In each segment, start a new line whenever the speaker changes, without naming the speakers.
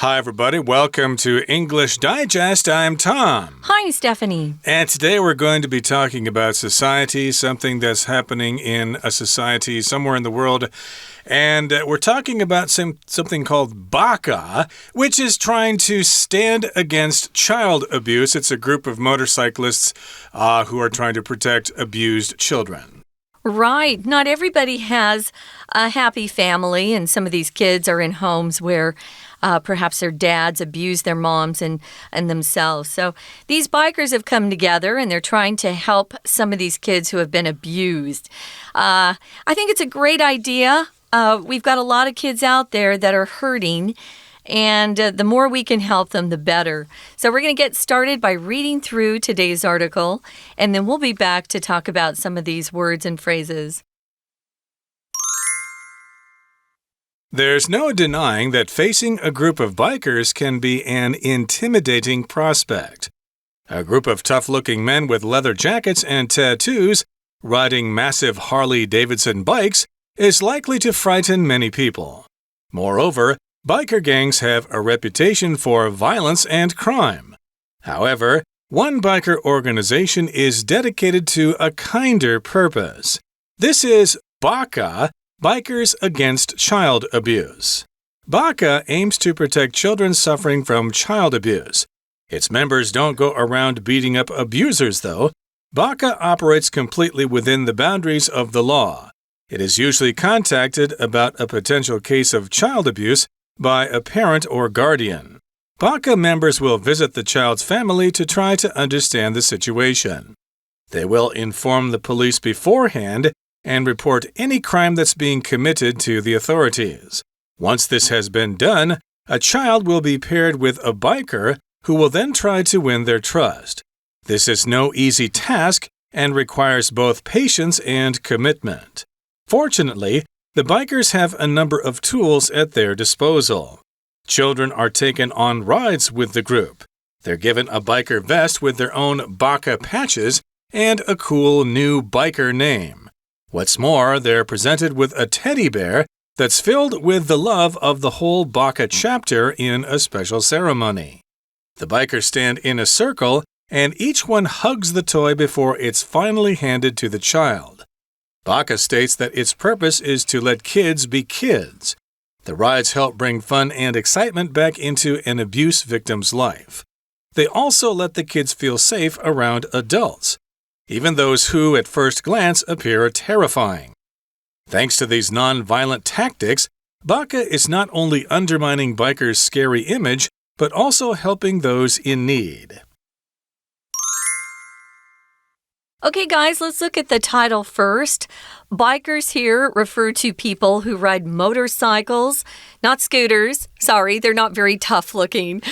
Hi, everybody. Welcome to English Digest. I'm Tom.
Hi, Stephanie.
And today we're going to be talking about society, something that's happening in a society somewhere in the world. And we're talking about something called BACA, which is trying to stand against child abuse. It's a group of motorcyclists who are trying to protect abused children.
Right. Not everybody has a happy family, and some of these kids are in homes where perhaps their dads abuse their moms and themselves. So these bikers have come together, and they're trying to help some of these kids who have been abused. I think it's a great idea. We've got a lot of kids out there that are hurting, and the more we can help them, the better. So we're going to get started by reading through today's article, and then we'll be back to talk about some of these words and phrases.
There's no denying that facing a group of bikers can be an intimidating prospect. A group of tough-looking men with leather jackets and tattoos riding massive Harley-Davidson bikes is likely to frighten many people. Moreover, biker gangs have a reputation for violence and crime. However, one biker organization is dedicated to a kinder purpose. This is BACA, Bikers Against Child Abuse. BACA aims to protect children suffering from child abuse. Its members don't go around beating up abusers, though. BACA operates completely within the boundaries of the law. It is usually contacted about a potential case of child abuse by a parent or guardian. BACA members will visit the child's family to try to understand the situation. They will inform the police beforehand and report any crime that's being committed to the authorities. Once this has been done, a child will be paired with a biker who will then try to win their trust. This is no easy task and requires both patience and commitment. Fortunately, the bikers have a number of tools at their disposal. Children are taken on rides with the group. They're given a biker vest with their own BACA patches and a cool new biker name. What's more, they're presented with a teddy bear that's filled with the love of the whole BACA chapter in a special ceremony. The bikers stand in a circle, and each one hugs the toy before it's finally handed to the child. BACA states that its purpose is to let kids be kids. The rides help bring fun and excitement back into an abuse victim's life. They also let the kids feel safe around adults, even those who, at first glance, appear terrifying. Thanks to these non-violent tactics, BACA is not only undermining bikers' scary image, but also helping those in need.
Okay, guys, let's look at the title first. Bikers here refer to people who ride motorcycles, not scooters. Sorry, they're not very tough looking.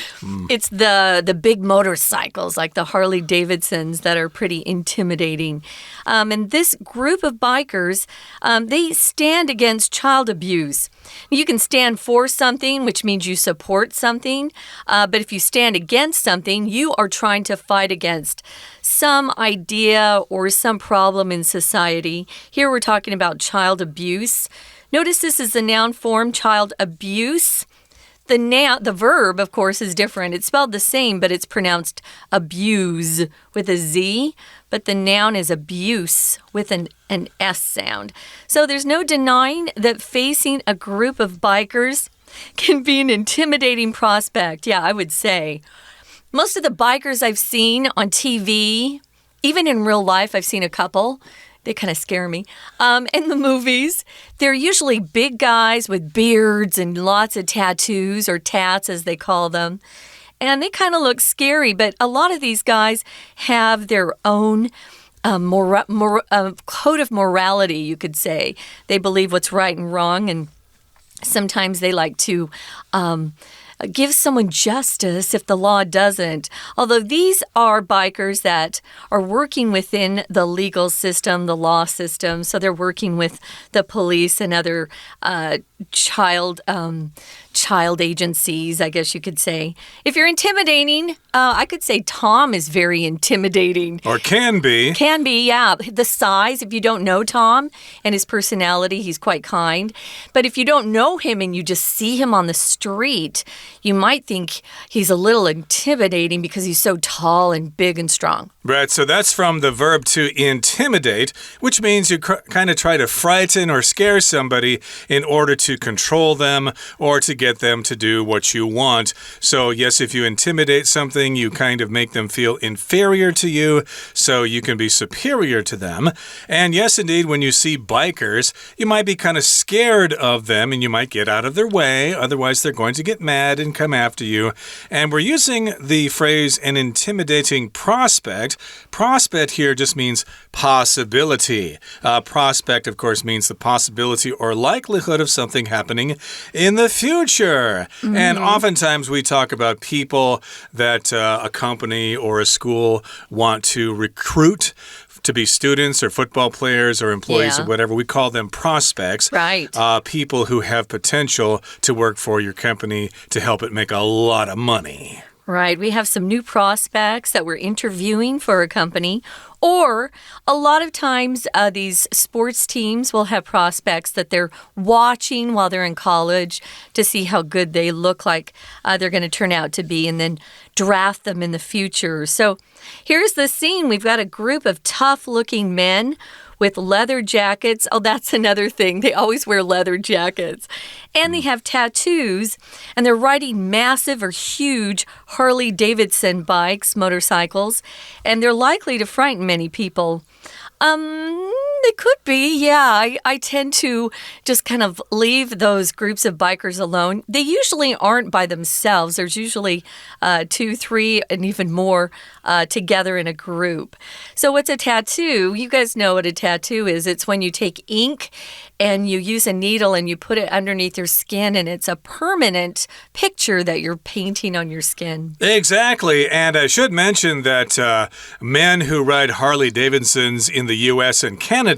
It's the big motorcycles like the Harley-Davidsons that are pretty intimidating. And this group of bikers, they stand against child abuse. You can stand for something, which means you support something. But if you stand against something, you are trying to fight against some idea or some problem in society. Here we're talking about child abuse. Notice this is the noun form, child abuse. The verb, of course, is different. It's spelled the same, but it's pronounced abuse with a Z. But the noun is abuse with an S sound. So there's no denying that facing a group of bikers can be an intimidating prospect. Yeah, I would say. Most of the bikers I've seen on TV, even in real life, I've seen a couple. They kind of scare me. In the movies, they're usually big guys with beards and lots of tattoos, or tats as they call them. And they kind of look scary, but a lot of these guys have their own code of morality, you could say. They believe what's right and wrong, and sometimes they like to give someone justice if the law doesn't. Although these are bikers that are working within the legal system, the law system, so they're working with the police and other child child agencies, I guess you could say. If you're intimidating, I could say Tom is very intimidating.
Or can be.
Can be, yeah. The size, if you don't know Tom and his personality, he's quite kind. But if you don't know him and you just see him on the street, you might think he's a little intimidating because he's so tall and big and strong.
Right, so that's from the verb to intimidate, which means you kind of try to frighten or scare somebody in order to control them or to get them to do what you want. So yes, if you intimidate something, you kind of make them feel inferior to you, so you can be superior to them. And yes, indeed, when you see bikers, you might be kind of scared of them and you might get out of their way. Otherwise, they're going to get mad and come after you. And we're using the phrase an intimidating prospect. Prospect here just means possibility. Prospect, of course, means the possibility or likelihood of something happening in the future. And oftentimes we talk about people that a company or a school want to recruit to be students or football players or employees or whatever. We call them prospects.
Right.
People who have potential to work for your company to help it make a lot of money.
Right. We have some new prospects that we're interviewing for a company. Or a lot of times these sports teams will have prospects that they're watching while they're in college to see how good they look like they're going to turn out to be and then draft them in the future. So here's the scene. We've got a group of tough-looking men with leather jackets. Oh, that's another thing. They always wear leather jackets. And they have tattoos, and they're riding massive or huge Harley-Davidson bikes, motorcycles, and they're likely to frighten many people. They could be, yeah. I tend to just kind of leave those groups of bikers alone. They usually aren't by themselves. There's usually 2, 3, and even more together in a group. So what's a tattoo? You guys know what a tattoo is. It's when you take ink and you use a needle and you put it underneath your skin, and it's a permanent picture that you're painting on your skin.
Exactly. And I should mention that men who ride Harley-Davidsons in the U.S. and Canada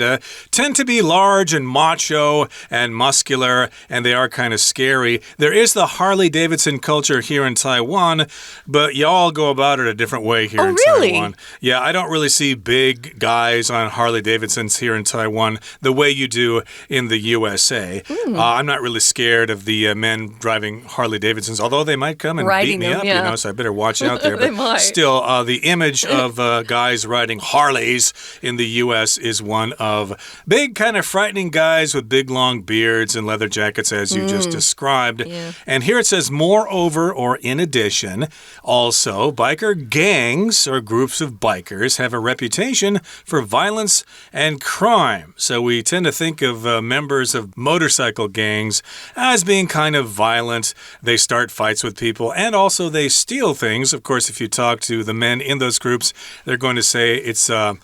tend to be large and macho and muscular, and they are kind of scary. There is the Harley-Davidson culture here in Taiwan, but y'all go about it a different way here in Taiwan. Yeah, I don't really see big guys on Harley-Davidsons here in Taiwan the way you do in the USA. I'm not really scared of the men driving Harley-Davidsons, although they might come and beat me up, so I better watch out there. But still, the image of guys riding Harleys in the U.S. is one of big, kind of frightening guys with big, long beards and leather jackets, as you just described. And here it says, moreover, or in addition, also, biker gangs or groups of bikers have a reputation for violence and crime. So we tend to think of members of motorcycle gangs as being kind of violent. They start fights with people, and also they steal things. Of course, if you talk to the men in those groups, they're going to say it's a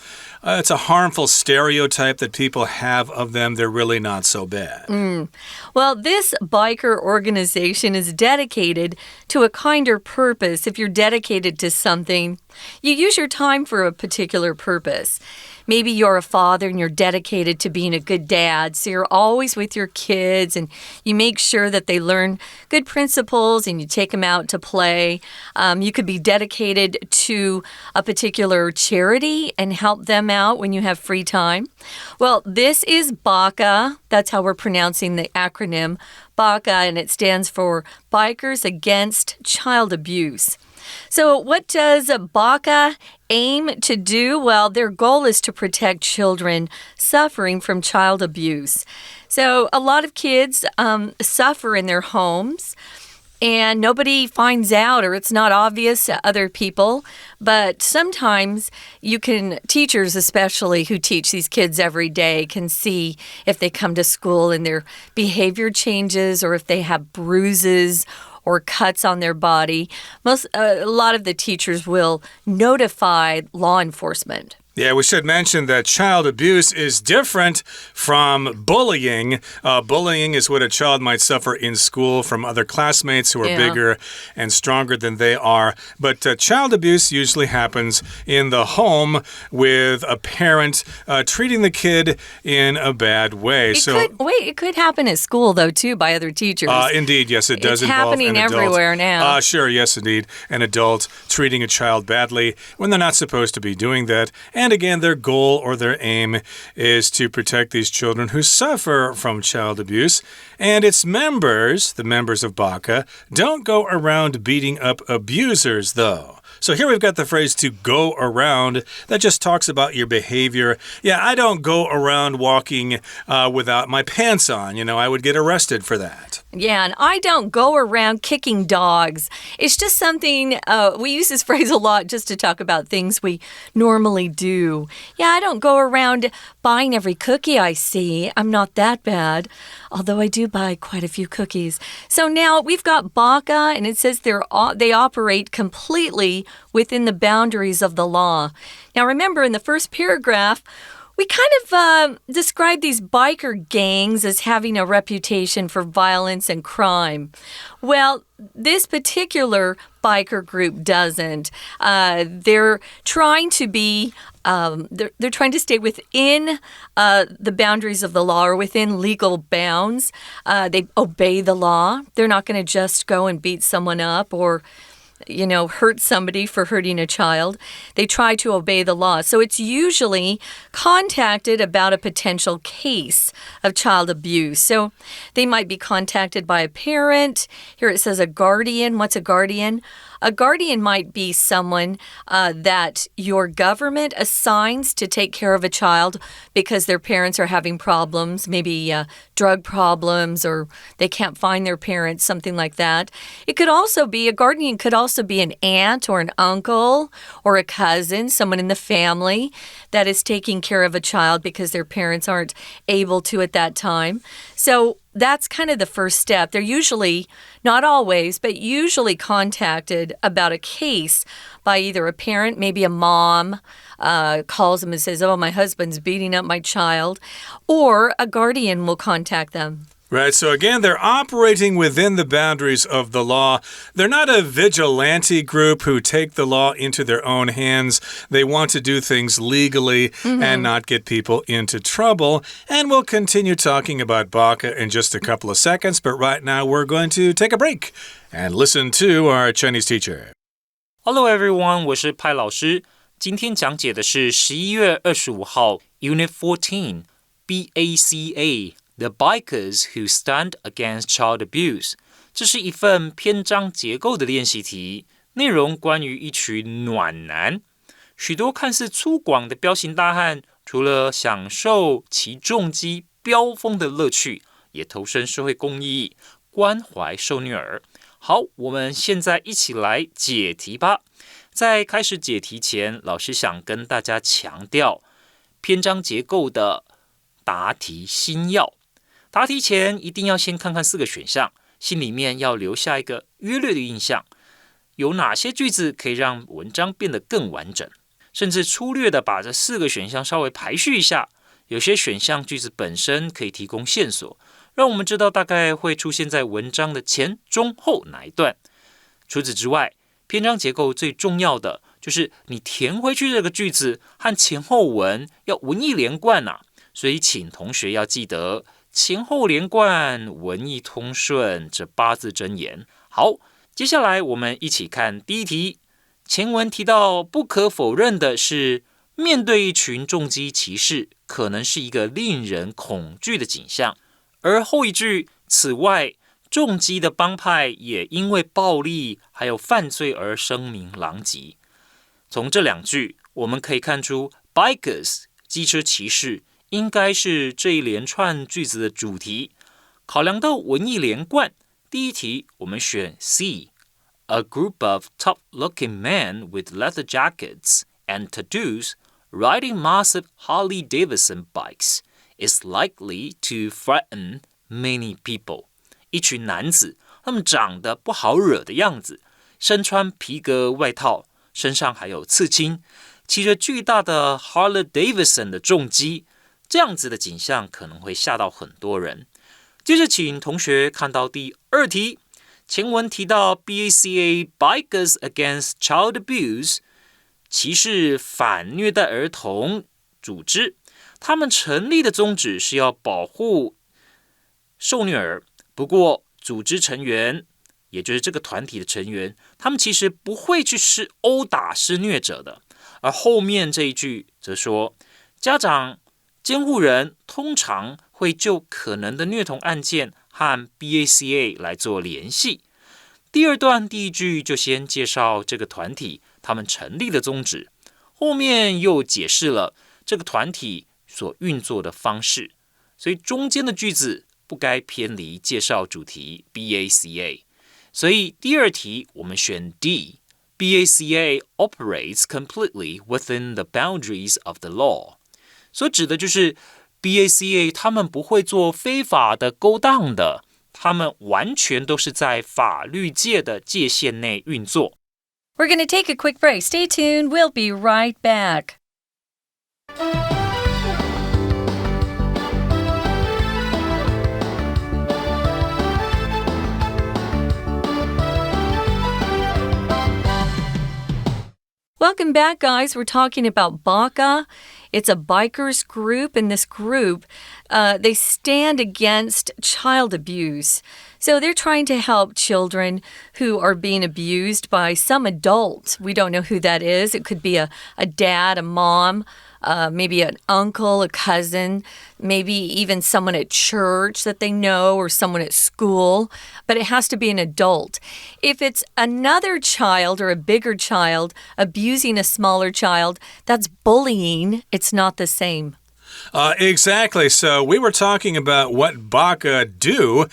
harmful stereotype that people have of them. They're really not so bad.
Well, this biker organization is dedicated to a kinder purpose. If you're dedicated to something, you use your time for a particular purpose. Maybe you're a father and you're dedicated to being a good dad, so you're always with your kids and you make sure that they learn good principles and you take them out to play. You could be dedicated to a particular charity and help them out when you have free time. Well, this is BACA. That's how we're pronouncing the acronym BACA, and it stands for Bikers Against Child Abuse. So what does BACA aim to do? Well, their goal is to protect children suffering from child abuse. So a lot of kids suffer in their homes, and nobody finds out, or it's not obvious to other people. But sometimes teachers especially who teach these kids every day can see if they come to school and their behavior changes, or if they have bruises or cuts on their body. A lot of the teachers will notify law enforcement.
Yeah, we should mention that child abuse is different from bullying. Bullying is what a child might suffer in school from other classmates who are bigger and stronger than they are. But child abuse usually happens in the home with a parent treating the kid in a bad way.
It could happen at school, though, too, by other teachers.
Indeed, yes, it does involve an adult.
It's happening everywhere now.
Sure, yes, indeed. An adult treating a child badly when they're not supposed to be doing that. And again, their goal or their aim is to protect these children who suffer from child abuse. And its members, the members of BACA, don't go around beating up abusers, though. So here we've got the phrase to go around. That just talks about your behavior. Yeah, I don't go around walking without my pants on. I would get arrested for that.
Yeah, and I don't go around kicking dogs. It's just something, we use this phrase a lot just to talk about things we normally do. Yeah, I don't go around buying every cookie I see. I'm not that bad, although I do buy quite a few cookies. So now we've got BACA, and it says they operate completely within the boundaries of the law. Now remember, in the first paragraph, we kind of describe these biker gangs as having a reputation for violence and crime. Well, this particular biker group doesn't. They're trying to be they're trying to stay within the boundaries of the law or within legal bounds. They obey the law. They're not going to just go and beat someone up or hurt somebody for hurting a child. They try to obey the law. So it's usually contacted about a potential case of child abuse. So they might be contacted by a parent. Here it says a guardian. What's a guardian? A guardian might be someone that your government assigns to take care of a child because their parents are having problems, maybe drug problems, or they can't find their parents, something like that. A guardian could also be an aunt or an uncle or a cousin, someone in the family that is taking care of a child because their parents aren't able to at that time. So that's kind of the first step. They're usually, not always, but usually contacted about a case by either a parent, maybe a mom calls them and says, oh, my husband's beating up my child, or a guardian will contact them.
Right, so again, they're operating within the boundaries of the law. They're not a vigilante group who take the law into their own hands. They want to do things legally and not get people into trouble. And we'll continue talking about BACA in just a couple of seconds, but right now we're going to take a break and listen to our Chinese teacher.
Hello everyone, 我是派老师。今天讲解的是11月25号 Unit 14 BACA。The Bikers Who Stand Against Child Abuse， 这是一份篇章结构的练习题，内容关于一群暖男。许多看似粗犷的彪形大汉，除了享受骑重机飙风的乐趣，也投身社会公益，关怀受虐儿。好，我们现在一起来解题吧。在开始解题前，老师想跟大家强调篇章结构的答题心要。答题前一定要先看看4个选项，心里面要留下一个约略的印象，有哪些句子可以让文章变得更完整，甚至粗略的把这4个选项稍微排序一下。有些选项句子本身可以提供线索，让我们知道大概会出现在文章的前、中、后哪一段。除此之外，篇章结构最重要的就是你填回去这个句子和前后文要文意连贯啊，所以请同学要记得前后连贯，文意通顺这8字真言。好，接下来我们一起看第一题。前文提到不可否认的是，面对一群重机骑士，可能是一个令人恐惧的景象。而后一句，此外，重机的帮派也因为暴力还有犯罪而声名狼藉。从这2句，我们可以看出 Bikers 机车骑士应该是这一连串句子的主题。考量到文意连贯，第一题我们选 C。A group of tough-looking men with leather jackets and tattoos riding massive Harley-Davidson bikes is likely to frighten many people. 一群男子，他们长得不好惹的样子，身穿皮革外套，身上还有刺青，骑着巨大的 Harley Davidson 的重机，这样子的景象可能会吓到很多人。接着请同学看到第2题，前文提到 BACA Bikers Against Child Abuse 骑士反虐待儿童组织，他们成立的宗旨是要保护受虐儿，不过组织成员，也就是这个团体的成员，他们其实不会去殴打施虐者的。而后面这一句则说，家长、监护人通常会就可能的虐童案件和 BACA 来做联系。第2段第1句就先介绍这个团体他们成立的宗旨，后面又解释了这个团体所运作的方式，所以中间的句子不该偏离介绍主题 BACA。所以第2题我们选 D。BACA operates completely within the boundaries of the law， 所指的就是 BACA 他们不会做非法的勾当的，他们完全都是在法律界的界限内运作。
We're going to take a quick break. Stay tuned. We'll be right back. Welcome back, guys. We're talking about BACA. It's a bikers group, and this group, they stand against child abuse. So they're trying to help children who are being abused by some adult. We don't know who that is. It could be a dad, a mom, maybe an uncle, a cousin, maybe even someone at church that they know or someone at school, but it has to be an adult. If it's another child or a bigger child abusing a smaller child, that's bullying. It's not the same.
Exactly. So we were talking about what BACA do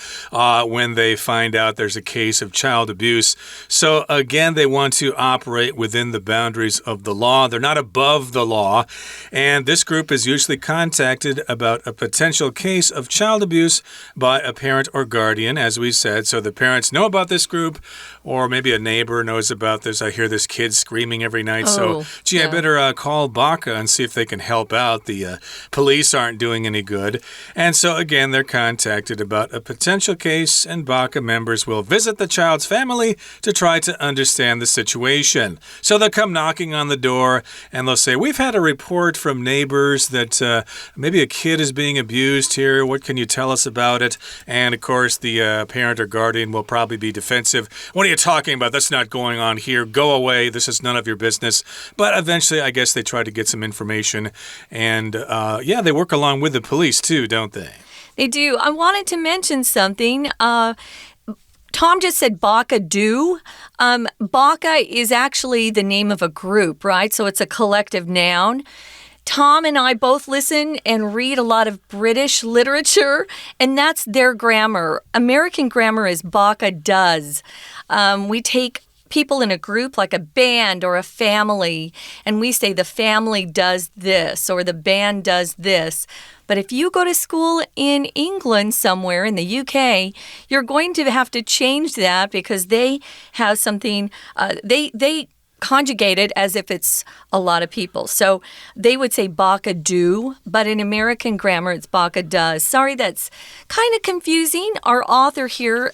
when they find out there's a case of child abuse. So again, they want to operate within the boundaries of the law. They're not above the law. And this group is usually contacted about a potential case of child abuse by a parent or guardian, as we said. So the parents know about this group, or maybe a neighbor knows about this. I hear this kid screaming every night. So, gee, I better call BACA and see if they can help out. The police aren't doing any good. And so, again, they're contacted about a potential case, and BACA members will visit the child's family to try to understand the situation. So they'll come knocking on the door, and they'll say, we've had a report from neighbors that maybe a kid is being abused here. What can you tell us about it? And, of course, the parent or guardian will probably be defensive. What are you talking about? That's not going on here. Go away. This is none of your business. But eventually, I guess they try to get some information. And, yeah, they work along with the police, too, don't they?
They do. I wanted to mention something. Tom just said BACA do. BACA is actually the name of a group, right? So it's a collective noun. Tom and I both listen and read a lot of British literature, and that's their grammar. American grammar is BACA does. We take people in a group like a band or a family, and we say the family does this or the band does this. But if you go to school in England somewhere in the UK, you're going to have to change that because they have something, they conjugate it as if it's a lot of people. So they would say BACA do, but in American grammar, it's BACA does. Sorry, that's kind of confusing. Our author here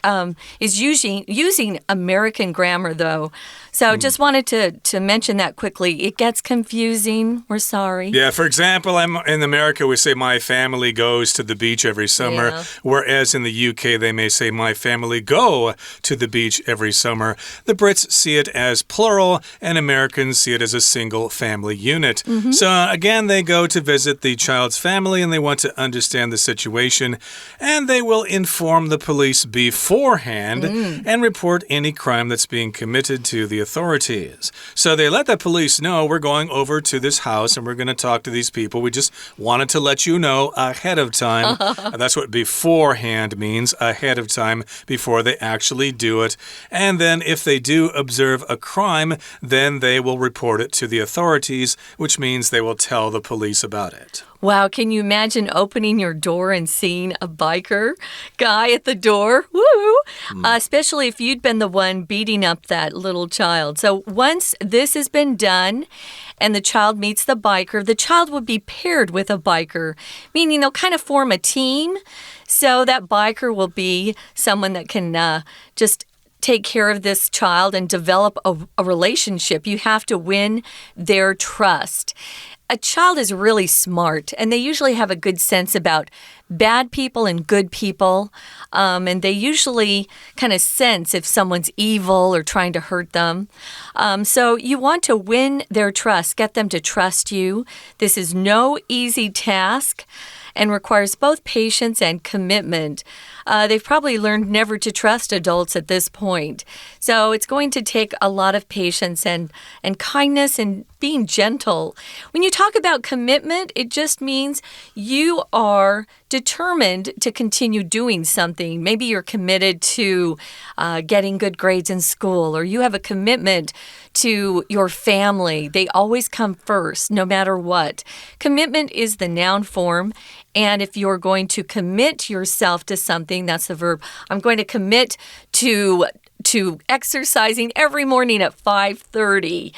is using American grammar, though. So just wanted to mention that quickly. It gets confusing. We're sorry.
Yeah, for example, in America, we say my family goes to the beach every summer, whereas in the UK, they may say my family go to the beach every summer. The Brits see it as plural, and Americans see it as a single family unit. So again, they go to visit the child's family, and they want to understand the situation, and they will inform the police beforehand and report any crime that's being committed to the authorities. So they let the police know we're going over to this house and we're going to talk to these people. We just wanted to let you know ahead of time. That's what beforehand means, ahead of time, before they actually do it. And then if they do observe a crime, then they will report it to the authorities, which means they will tell the police about it.
Wow, can you imagine opening your door and seeing a biker guy at the door? Woo! Especially if you'd been the one beating up that little child. So once this has been done and the child meets the biker, the child will be paired with a biker, meaning they'll kind of form a team. So that biker will be someone that can just take care of this child and develop a relationship. You have to win their trust. A child is really smart, and they usually have a good sense about bad people and good people, and they usually kind of sense if someone's evil or trying to hurt them. So you want to win their trust, get them to trust you. This is no easy task and requires both patience and commitment. They've probably learned never to trust adults at this point. So it's going to take a lot of patience and kindness and being gentle. When you talk about commitment, it just means you are determined to continue doing something. Maybe you're committed to getting good grades in school, or you have a commitment to your family. They always come first, no matter what. Commitment is the noun form, and if you're going to commit yourself to something, that's the verb. I'm going to commit to exercising every morning at 5:30.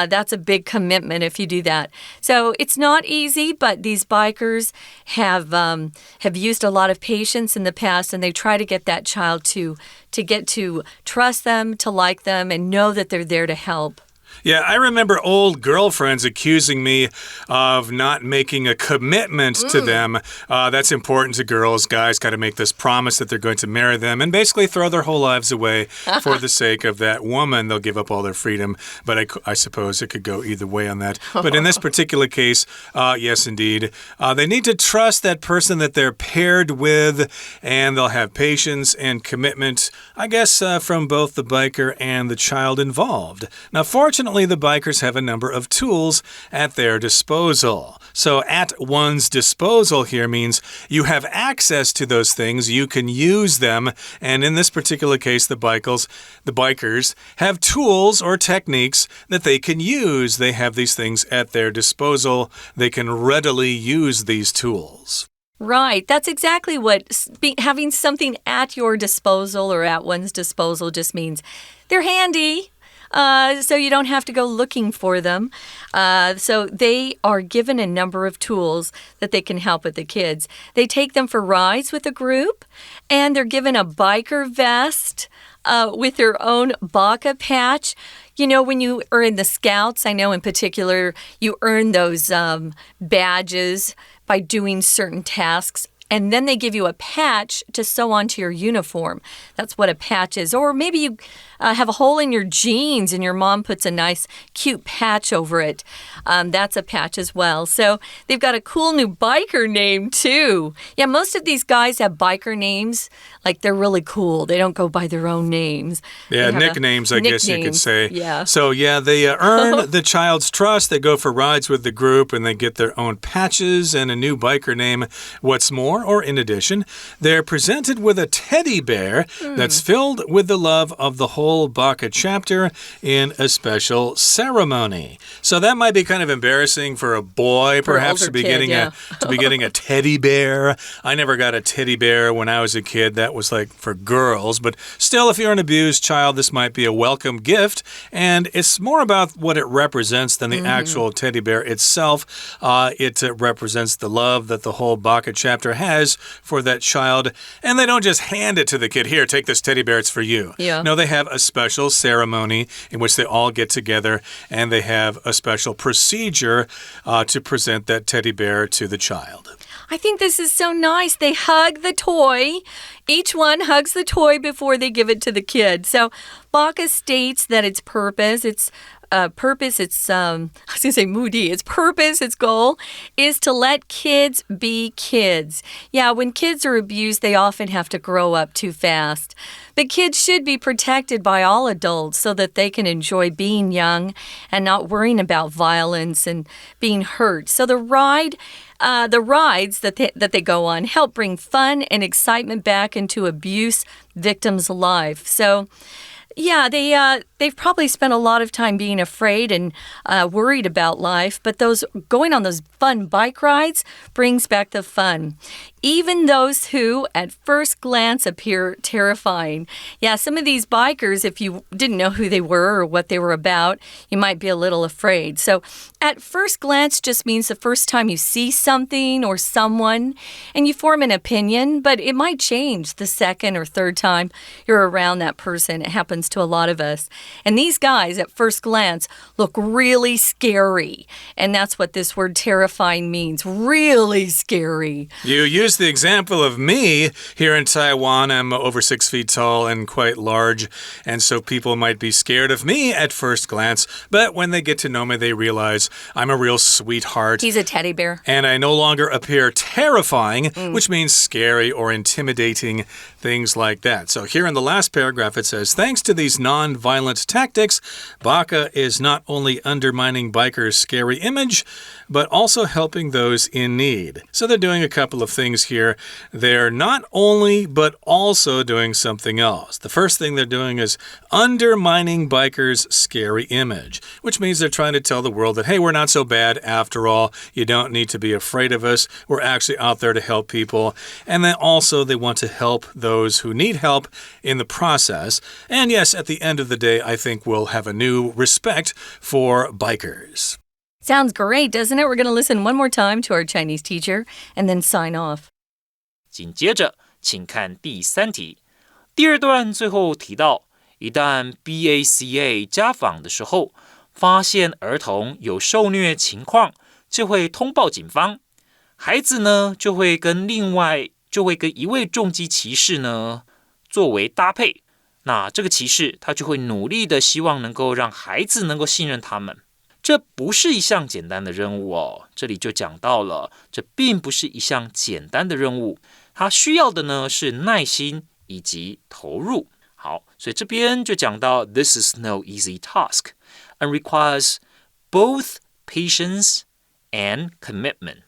That's a big commitment if you do that. So it's not easy, but these bikers have used a lot of patience in the past, and they try to get that child to get to trust them, to like them, and know that they're there to help.
Yeah, I remember old girlfriends accusing me of not making a commitment to them. That's important to girls. Guys got to make this promise that they're going to marry them and basically throw their whole lives away for the sake of that woman. They'll give up all their freedom, but I suppose it could go either way on that. But in this particular case, yes, indeed, they need to trust that person that they're paired with, and they'll have patience and commitment, I guess, from both the biker and the child involved. Now, fortunately, the bikers have a number of tools at their disposal. So at one's disposal here means you have access to those things, you can use them, and in this particular case, the bikers have tools or techniques that they can use. They have these things at their disposal. They can readily use these tools.
Right. That's exactly what having something at your disposal or at one's disposal just means. They're handy. So you don't have to go looking for them. So they are given a number of tools that they can help with the kids. They take them for rides with a group, and they're given a biker vest with their own baka patch. You know, when you are in the Scouts, I know in particular, you earn those badges by doing certain tasks. And then they give you a patch to sew onto your uniform. That's what a patch is. Or maybe you have a hole in your jeans and your mom puts a nice, cute patch over it. That's a patch as well. So they've got a cool new biker name, too. Yeah, most of these guys have biker names. Like, they're really cool. They don't go by their own names.
Yeah, nicknames, I guess you could say.
Yeah.
So, yeah, they earn the child's trust. They go for rides with the group, and they get their own patches and a new biker name. What's more, or in addition, they're presented with a teddy bear that's filled with the love of the whole Baka chapter in a special ceremony. So that might be kind of embarrassing for a boy, perhaps, to be getting a teddy bear. I never got a teddy bear when I was a kid. That was like for girls. But still, if you're an abused child, this might be a welcome gift. And it's more about what it represents than the actual teddy bear itself. It represents the love that the whole Baka chapter has for that child. And they don't just hand it to the kid. Here, take this teddy bear. It's for you.
Yeah.
No, they have a special ceremony in which they all get together, and they have a special procedure to present that teddy bear to the child.
I think this is so nice. They hug the toy. Each one hugs the toy before they give it to the kid. So Baka states that its purpose, its purpose, its goal is to let kids be kids. Yeah, when kids are abused, they often have to grow up too fast. But kids should be protected by all adults so that they can enjoy being young and not worrying about violence and being hurt. So the rides that they go on help bring fun and excitement back into abuse victims' life. So Yeah, they've probably spent a lot of time being afraid and worried about life, but going on those fun bike rides brings back the fun. Even those who, at first glance, appear terrifying. Yeah, some of these bikers, if you didn't know who they were or what they were about, you might be a little afraid. So, at first glance just means the first time you see something or someone and you form an opinion, but it might change the second or third time you're around that person. It happens to a lot of us. And these guys, at first glance, look really scary. And that's what this word terrifying means. Really scary.
You use the example of me here in Taiwan. I'm over 6 feet tall and quite large, and so people might be scared of me at first glance, but when they get to know me, they realize I'm a real sweetheart.
He's a teddy bear.
And I no longer appear terrifying, which means scary or intimidating, things like that. So here in the last paragraph, it says, thanks to these non-violent tactics, Baka is not only undermining bikers' scary image, but also helping those in need. So they're doing a couple of things here. They're not only, but also doing something else. The first thing they're doing is undermining bikers' scary image, which means they're trying to tell the world that, hey, we're not so bad after all. You don't need to be afraid of us. We're actually out there to help people. And then also they want to help those who need help in the process. And yes, at the end of the day, I think we'll have a new respect for bikers.
Sounds great, doesn't it? We're going to listen one more time to our Chinese teacher and then sign off.
紧接着，请看第3题。第二段最后提到，一旦 BACA 家访的时候，发现儿童有受虐情况，就会通报警方。孩子呢，就会跟一位重机骑士呢作为搭配。那这个骑士他就会努力的希望能够让孩子能够信任他们。这不是一项简单的任务哦，这里就讲到了，这并不是一项简单的任务，它需要的呢是耐心以及投入。好，所以这边就讲到 This is no easy task and requires both patience and commitment.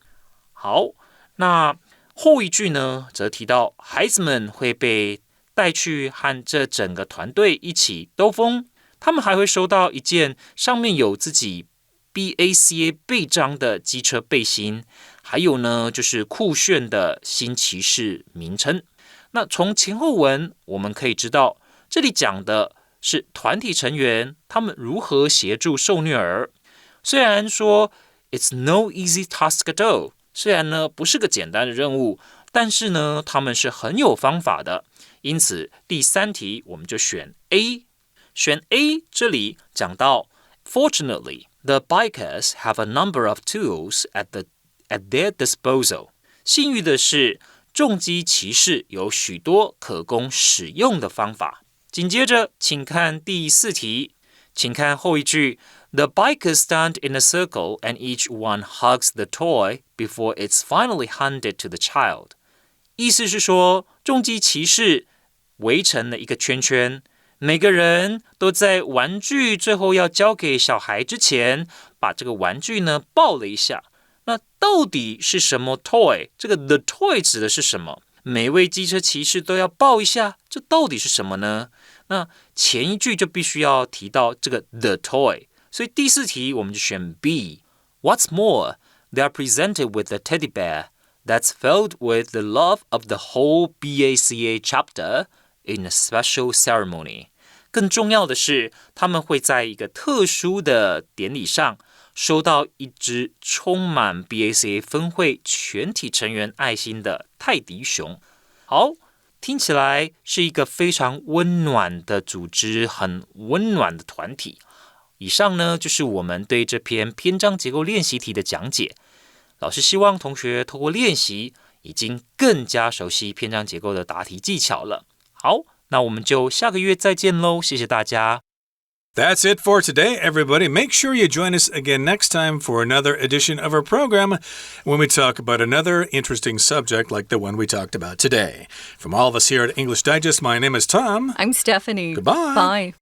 好，那后一句呢，则提到孩子们会被带去和这整个团队一起兜风。他们还会收到一件上面有自己 BACA 背章的机车背心，还有呢就是酷炫的新骑士名称。那从前后文我们可以知道，这里讲的是团体成员他们如何协助受虐儿。虽然说 It's no easy task at all， 虽然呢不是个简单的任务，但是呢他们是很有方法的。因此第3题我们就选 A。选 A 这里讲到 Fortunately, the bikers have a number of tools at their disposal. 幸运的是，重机骑士有许多可供使用的方法。紧接着，请看第4题，请看后一句 The bikers stand in a circle and each one hugs the toy before it's finally handed to the child. 意思是说，重机骑士围成了一个圈圈，每个人都在玩具最后要交给小孩之前，把这个玩具呢抱了一下。那到底是什么 toy？ 这个 the toy 指的是什么？每位机车骑士都要抱一下，这到底是什么呢？那前一句就必须要提到这个 the toy， 所以第4题我们就选 B。 What's more, they are presented with a teddy bear that's filled with the love of the whole BACA chapter in a special ceremony. 更重要的是，他们会在一个特殊的典礼上收到一只充满 BACA 分会全体成员爱心的泰迪熊。好，听起来是一个非常温暖的组织，很温暖的团体。以上呢，就是我们对这篇篇章结构练习题的讲解。老师希望同学透过练习，已经更加熟悉篇章结构的答题技巧了。好，那我们就下个月再见喽，谢谢大家。
That's it for today, everybody. Make sure you join us again next time for another edition of our program when we talk about another interesting subject like the one we talked about today. From all of us here at English Digest, my name is Tom.
I'm Stephanie.
Goodbye.
Bye.